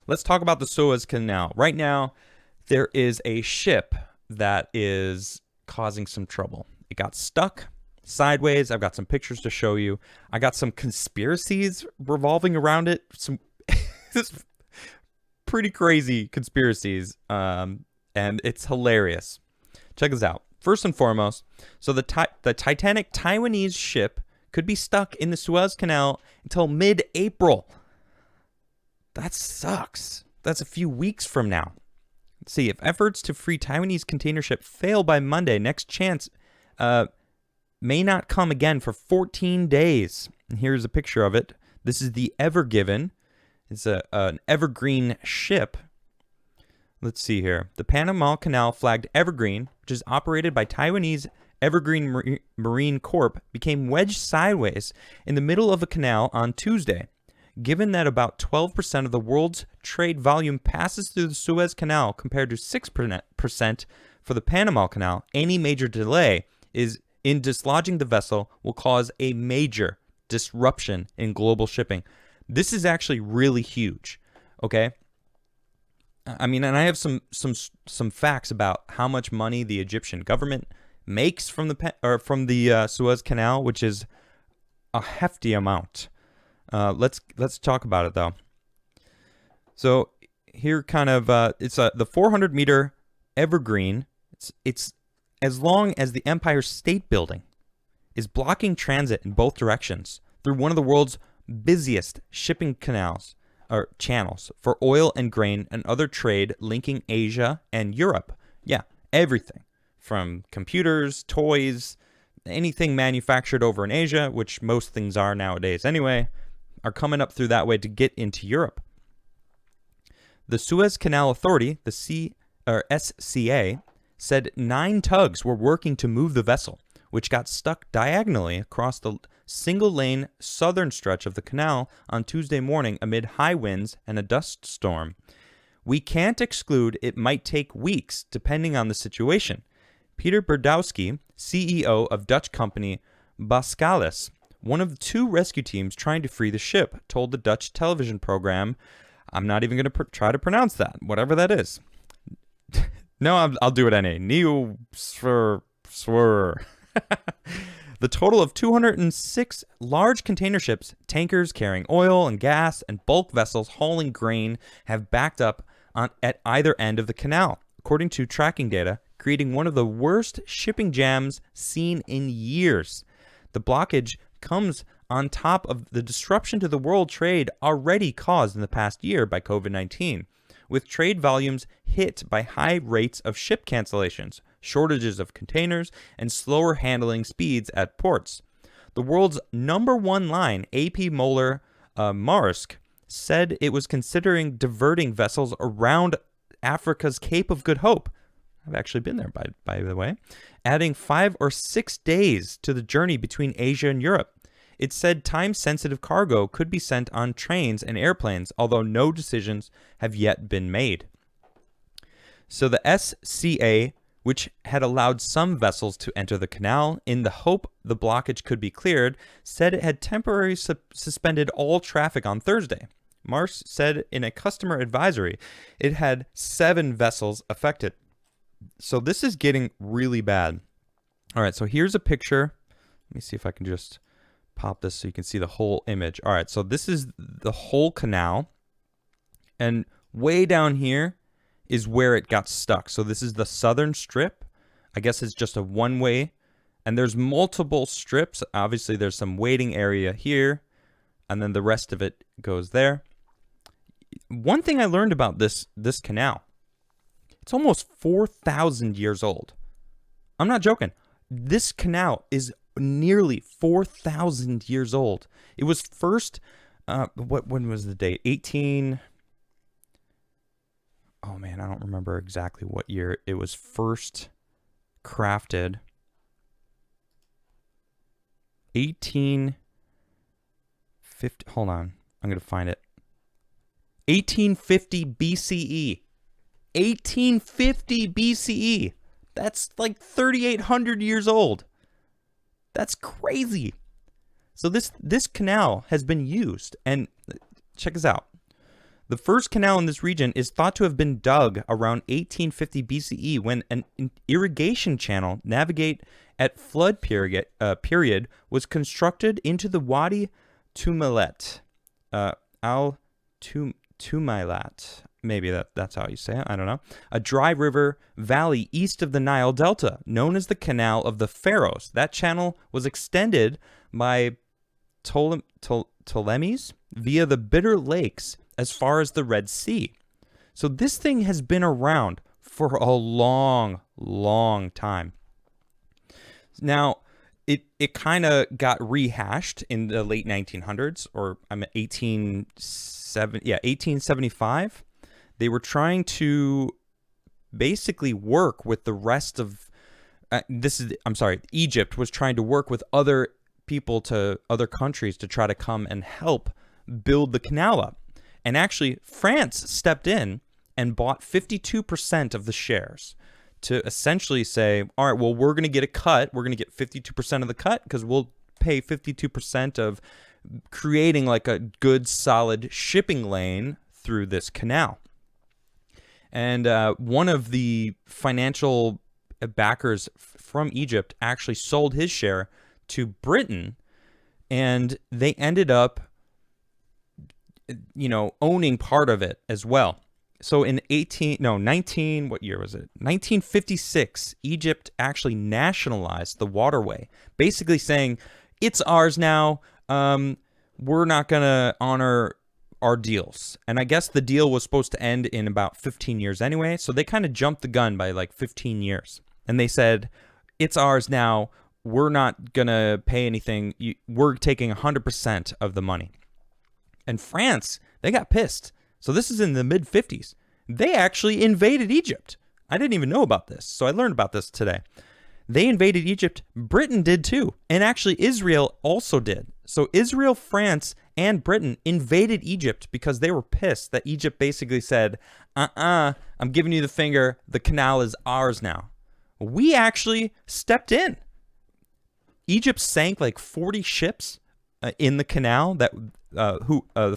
Let's talk about the Suez Canal. Right now, there is a ship that is causing some trouble. It got stuck sideways. I've got some pictures to show you. I got some conspiracies revolving around it. Some pretty crazy conspiracies, and it's hilarious. Check this out. First and foremost, so the Titanic Taiwanese ship could be stuck in the Suez Canal until mid-April. That sucks. That's a few weeks from now. Let's see, if efforts to free Taiwanese container ship fail by Monday, next chance may not come again for 14 days. And here's a picture of it. This is the Ever Given. It's an evergreen ship. Let's see here. The Panama Canal flagged Evergreen, which is operated by Taiwanese Evergreen Marine Corp, became wedged sideways in the middle of a canal on Tuesday. Given that about 12% of the world's trade volume passes through the Suez Canal compared to 6% for the Panama Canal, any major delay in dislodging the vessel will cause a major disruption in global shipping. This is actually really huge, okay? I mean, and I have some facts about how much money the Egyptian government makes from the Suez Canal, which is a hefty amount. Let's talk about it though. So here, kind of, it's the 400-meter Evergreen. It's as long as the Empire State Building, is blocking transit in both directions through one of the world's busiest shipping canals or channels for oil and grain and other trade linking Asia and Europe. Yeah, everything from computers, toys, anything manufactured over in Asia, which most things are nowadays anyway, are coming up through that way to get into Europe. The Suez Canal Authority, the SCA, said 9 tugs were working to move the vessel, which got stuck diagonally across the single-lane southern stretch of the canal on Tuesday morning amid high winds and a dust storm. We can't exclude it might take weeks, depending on the situation. Peter Berdowski, CEO of Dutch company Boskalis, one of the 2 rescue teams trying to free the ship, told the Dutch television program, I'm not even going to try to pronounce that, whatever that is. No, I'll do it anyway. Neo-swir. The total of 206 large container ships, tankers carrying oil and gas, and bulk vessels hauling grain have backed up at either end of the canal, according to tracking data, creating one of the worst shipping jams seen in years. The blockage comes on top of the disruption to the world trade already caused in the past year by COVID-19, with trade volumes hit by high rates of ship cancellations, shortages of containers, and slower handling speeds at ports. The world's #1 line, AP Moller Maersk, said it was considering diverting vessels around Africa's Cape of Good Hope. I've actually been there, by the way, adding 5 or 6 days to the journey between Asia and Europe. It said time-sensitive cargo could be sent on trains and airplanes, although no decisions have yet been made. So the SCA, which had allowed some vessels to enter the canal in the hope the blockage could be cleared, said it had temporarily suspended all traffic on Thursday. Mars said in a customer advisory it had 7 vessels affected. So this is getting really bad. All right, so here's a picture. Let me see if I can just pop this so you can see the whole image. All right, so this is the whole canal. And way down here is where it got stuck. So this is the southern strip. I guess it's just a one-way. And there's multiple strips. Obviously, there's some waiting area here. And then the rest of it goes there. One thing I learned about this canal, it's almost 4,000 years old. I'm not joking. This canal is nearly 4,000 years old. It was first, when was the date? Oh man, I don't remember exactly what year it was first crafted. 1850, hold on, I'm going to find it. 1850 BCE. 1850 BCE. That's like 3,800 years old. That's crazy. So this canal has been used, and check this out. The first canal in this region is thought to have been dug around 1850 BCE when an irrigation channel navigate at flood period was constructed into the Wadi Tumilet. Al Tumilat. Maybe that's how you say it. I don't know. A dry river valley east of the Nile Delta, known as the Canal of the Pharaohs. That channel was extended by Ptolemies via the Bitter Lakes as far as the Red Sea. So this thing has been around for a long, long time. Now, it kind of got rehashed in the late 1900s, or 1875. They were trying to basically work with the rest of Egypt was trying to work with other countries to try to come and help build the canal up. And actually, France stepped in and bought 52% of the shares to essentially say, all right, well, we're going to get a cut. We're going to get 52% of the cut because we'll pay 52% of creating like a good, solid shipping lane through this canal. And one of the financial backers from Egypt actually sold his share to Britain, and they ended up, owning part of it as well. So in 1956, Egypt actually nationalized the waterway, basically saying, it's ours now. We're not going to honor our deals. And I guess the deal was supposed to end in about 15 years anyway. So they kind of jumped the gun by like 15 years. And they said, it's ours now. We're not going to pay anything. We're taking 100% of the money. And France, they got pissed. So this is in the mid-50s. They actually invaded Egypt. I didn't even know about this. So I learned about this today. They invaded Egypt. Britain did too. And actually Israel also did. So Israel, France, and Britain invaded Egypt because they were pissed that Egypt basically said, I'm giving you the finger. The canal is ours now. We actually stepped in. Egypt sank like 40 ships in the canal, the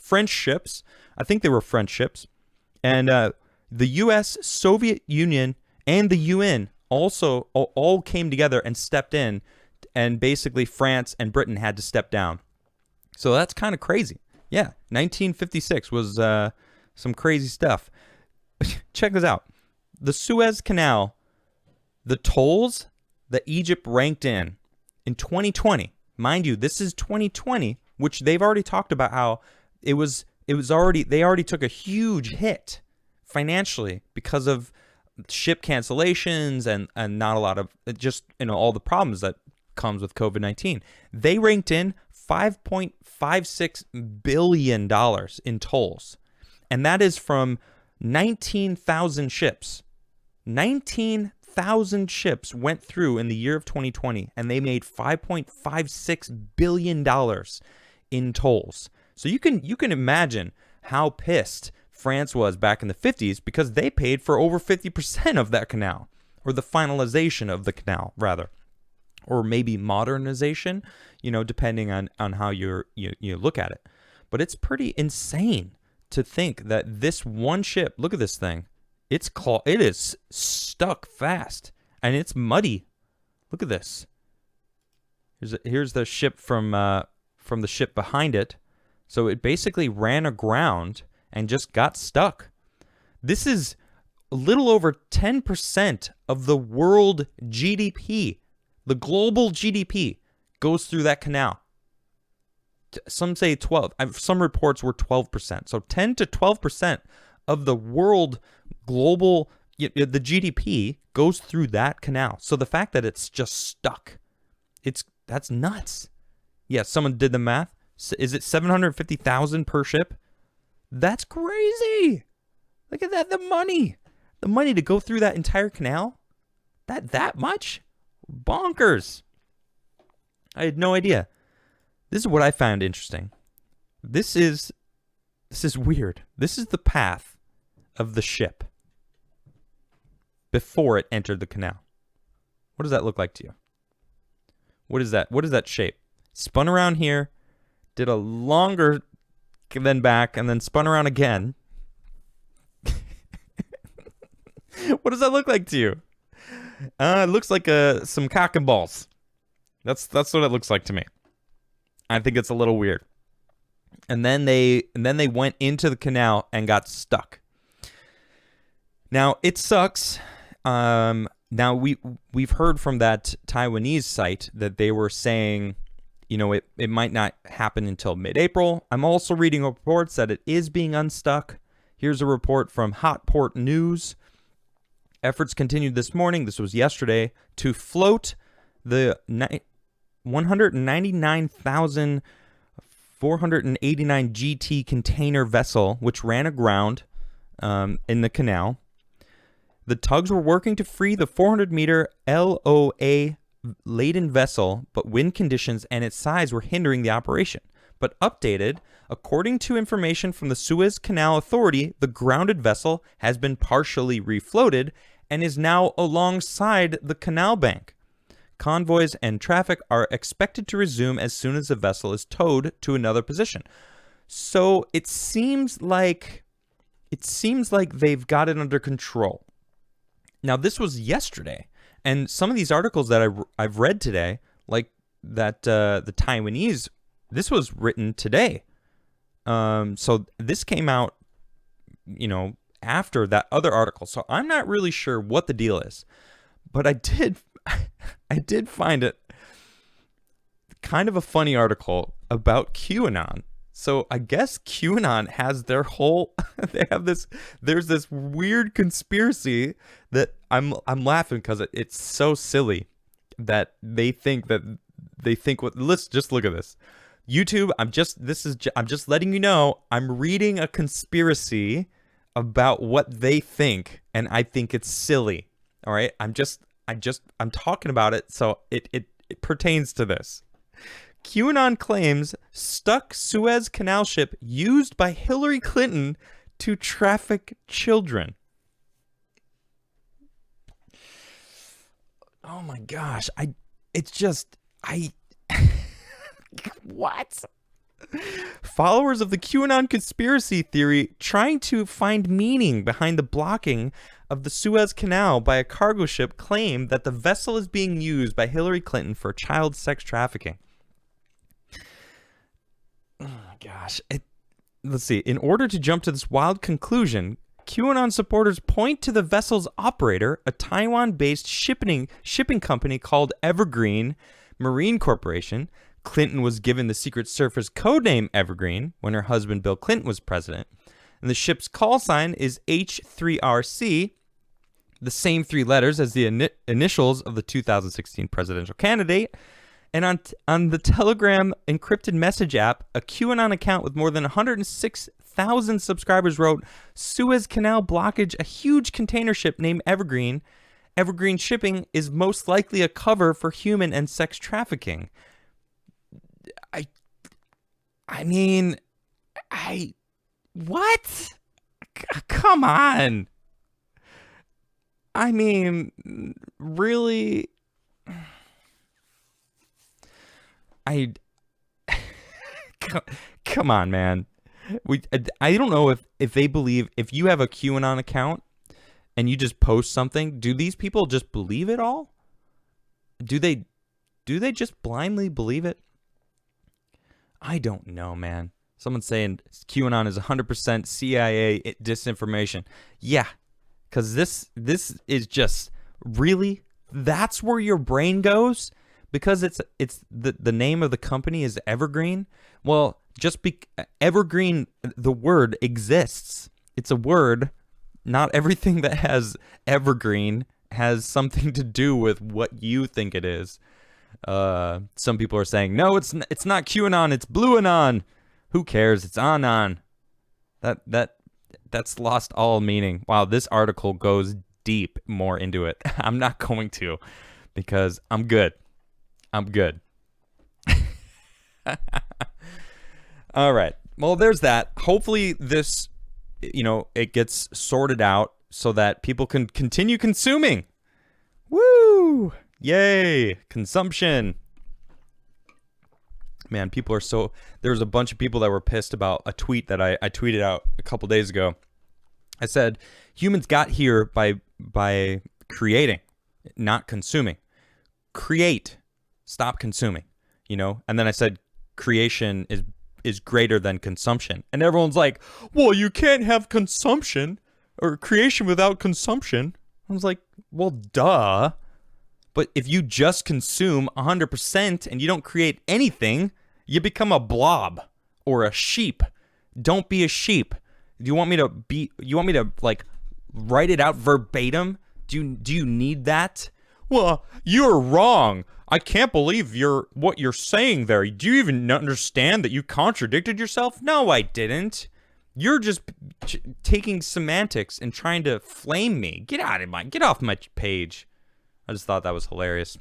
French ships. I think they were French ships. And the U.S., Soviet Union, and the UN also all came together and stepped in, and basically France and Britain had to step down. So that's kind of crazy. Yeah, 1956 was some crazy stuff. Check this out. The Suez Canal, the tolls that Egypt ranked in 2020. Mind you, this is 2020, which they've already talked about how they already took a huge hit financially because of ship cancellations and not a lot of just all the problems that comes with COVID-19. They ranked in $5.56 billion in tolls. And that is from 19,000 ships. 19,000 ships went through in the year of 2020, and they made $5.56 billion in tolls. So you can imagine how pissed France was back in the 50s because they paid for over 50% of that canal, or the finalization of the canal, rather. Or maybe modernization, depending on how you look at it. But it's pretty insane to think that this one ship, look at this thing, it is stuck fast, and it's muddy. Look at this. Here's the ship from the ship behind it. So it basically ran aground and just got stuck. This is a little over 10% of the world GDP. The global GDP goes through that canal. Some say 12. Some reports were 12%. So 10 to 12% of the world global, the GDP goes through that canal. So the fact that it's just stuck, that's nuts. Yeah, someone did the math. Is it 750,000 per ship? That's crazy. Look at that. The money to go through that entire canal. That much? Bonkers. I had no idea. This is what I found interesting. This is weird. This is the path of the ship before it entered the canal. What does that look like to you? What is that? What is that shape? Spun around here, did a longer then back, and then spun around again. What does that look like to you? It looks like some cock and balls. That's what it looks like to me. I think it's a little weird. And then they went into the canal and got stuck. Now it sucks. Now we've heard from that Taiwanese site that they were saying, it might not happen until mid-April. I'm also reading reports that it is being unstuck. Here's a report from Hotport News. Efforts continued this morning, this was yesterday, to float the 199,489 GT container vessel, which ran aground in the canal. The tugs were working to free the 400-meter LOA laden vessel, but wind conditions and its size were hindering the operation. But updated, according to information from the Suez Canal Authority, the grounded vessel has been partially refloated and is now alongside the canal bank. Convoys and traffic are expected to resume as soon as the vessel is towed to another position. So it seems like they've got it under control. Now, this was yesterday, and some of these articles that I've read today, like that the Taiwanese, this was written today. So this came out, after that other article. So I'm not really sure what the deal is, but I did find it kind of a funny article about QAnon. So I guess QAnon has their whole there's this weird conspiracy that I'm laughing because it's so silly that they think let's just look at this. YouTube, I'm just letting you know I'm reading a conspiracy about what they think, and I think it's silly. All right? I'm talking about it, so it pertains to this. QAnon claims stuck Suez Canal ship used by Hillary Clinton to traffic children. Oh my gosh. What? Followers of the QAnon conspiracy theory trying to find meaning behind the blocking of the Suez Canal by a cargo ship claim that the vessel is being used by Hillary Clinton for child sex trafficking. Oh my gosh. Let's see. In order to jump to this wild conclusion, QAnon supporters point to the vessel's operator, a Taiwan-based shipping company called Evergreen Marine Corporation. Clinton was given the Secret Service codename Evergreen when her husband Bill Clinton was president. And the ship's call sign is H3RC, the same three letters as the initials of the 2016 presidential candidate. And on the Telegram encrypted message app, a QAnon account with more than 106,000 subscribers wrote, Suez Canal blockage, a huge container ship named Evergreen. Evergreen shipping is most likely a cover for human and sex trafficking. What? Come on. I mean, really? Come on, man. I don't know if they believe, if you have a QAnon account and you just post something, do these people just believe it all? Do they just blindly believe it? I don't know, man. Someone's saying QAnon is 100% CIA disinformation. Yeah, because this is just really, that's where your brain goes, because it's the name of the company is Evergreen. Well, Evergreen, the word exists. It's a word. Not everything that has Evergreen has something to do with what you think it is. Some people are saying, no, it's not QAnon, it's BlueAnon. Who cares? It's on. That's lost all meaning. Wow, this article goes deep more into it. I'm not going to, because I'm good. All right. Well, there's that. Hopefully this, it gets sorted out so that people can continue consuming. Woo! Yay! Consumption. Man, there's a bunch of people that were pissed about a tweet that I tweeted out a couple days ago. I said, humans got here by by creating, not consuming. Create, stop consuming, you know? And then I said creation is greater than consumption. And everyone's like, "Well, you can't have consumption or creation without consumption." I was like, "Well, duh." But if you just consume 100% and you don't create anything, you become a blob or a sheep. Don't be a sheep. Do you want me to like write it out verbatim? Do you need that? Well, you're wrong. I can't believe what you're saying there. Do you even understand that you contradicted yourself? No, I didn't. You're just taking semantics and trying to flame me. Get off my page. I just thought that was hilarious.